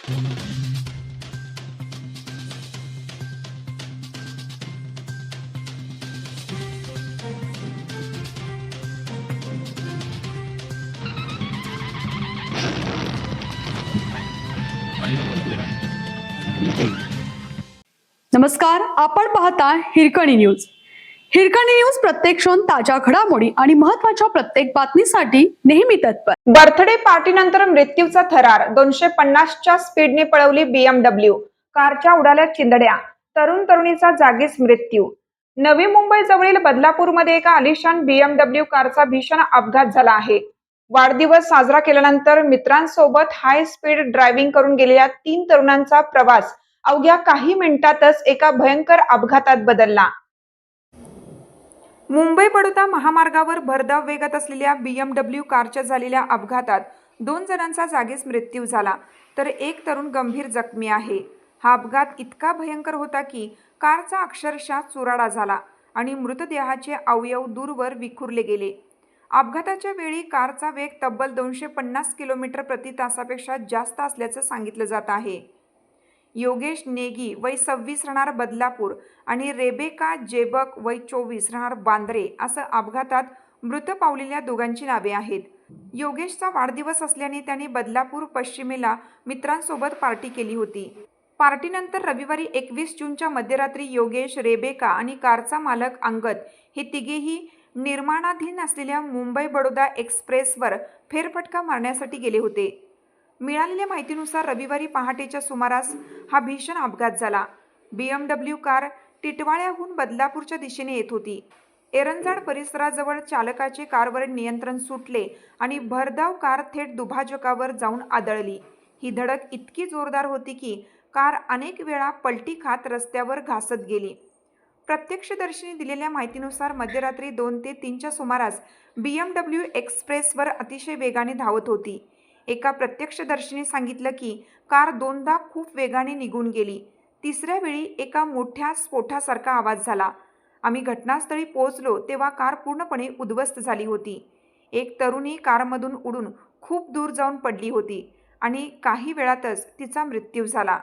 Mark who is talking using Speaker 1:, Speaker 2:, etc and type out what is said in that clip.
Speaker 1: नमस्कार, आपण पाहता हिरकणी न्यूज. हिरकणी न्यूज प्रत्येक क्षण ताज्या घडामोडी आणि महत्त्वाच्या प्रत्येक बातमीसाठी नेहमी तत्पर.
Speaker 2: बर्थडे पार्टीनंतर मृत्यूचा थरार. 250च्या स्पीडने पळवली BMW कारच्या उडाल्या चिंधड्या. तरुणीचा जागीच मृत्यू. नवी मुंबई जवळील बदलापूरमध्ये एका आलिशान BMW कारचा भीषण अपघात झाला आहे. वाढदिवस साजरा केल्यानंतर मित्रांसोबत हाय स्पीड ड्रायव्हिंग करून गेलेल्या 3 तरुणांचा प्रवास अवघ्या काही मिनिटातच एका भयंकर अपघातात बदलला. मुंबई बडोदा महामार्गावर भरधाव वेगात असलेल्या BMW कारच्या झालेल्या अपघातात 2 जणांचा जागीच मृत्यू झाला, तर एक तरुण गंभीर जखमी आहे. हा अपघात इतका भयंकर होता की कारचा अक्षरशः चुराडा झाला आणि मृतदेहाचे अवयव दूरवर विखुरले गेले. अपघाताच्या वेळी कारचा वेग तब्बल 250 किलोमीटर प्रति तासापेक्षा जास्त असल्याचं सांगितलं जात आहे. योगेश नेगी वय 26 राहणार बदलापूर आणि रेबेका जेबक वय 24 राहणार बांद्रे असं अपघातात मृत पावलेल्या दोघांची नावे आहेत. योगेशचा वाढदिवस असल्याने त्याने बदलापूर पश्चिमेला मित्रांसोबत पार्टी केली होती. पार्टीनंतर रविवारी 21 जूनच्या मध्यरात्री योगेश, रेबेका आणि कारचा मालक अंगद हे तिघेही निर्माणाधीन असलेल्या मुंबई बडोदा एक्सप्रेसवर फेरफटका मारण्यासाठी गेले होते. मिळालेल्या माहितीनुसार रविवारी पहाटेच्या सुमारास हा भीषण अपघात झाला. BMW कार टिटवाळ्याहून बदलापूरच्या दिशेने येत होती. एरंजाड परिसराजवळ चालकाचे कारवर नियंत्रण सुटले आणि भरधाव कार थेट दुभाजकावर जाऊन आदळली. ही धडक इतकी जोरदार होती की कार अनेक वेळा पलटी खात रस्त्यावर घासत गेली. प्रत्यक्षदर्शींनी दिलेल्या माहितीनुसार मध्यरात्री 2 ते 3च्या सुमारास BMW एक्सप्रेसवर अतिशय वेगाने धावत होती. एका प्रत्यक्षदर्शीने सांगितलं की कार 2दा खूप वेगाने निघून गेली. तिसऱ्या वेळी एका मोठ्या स्फोटासारखा आवाज झाला. आम्ही घटनास्थळी पोहोचलो तेव्हा कार पूर्णपणे उद्ध्वस्त झाली होती. एक तरुणी कारमधून उडून खूप दूर जाऊन पडली होती आणि काही वेळातच तिचा मृत्यू झाला.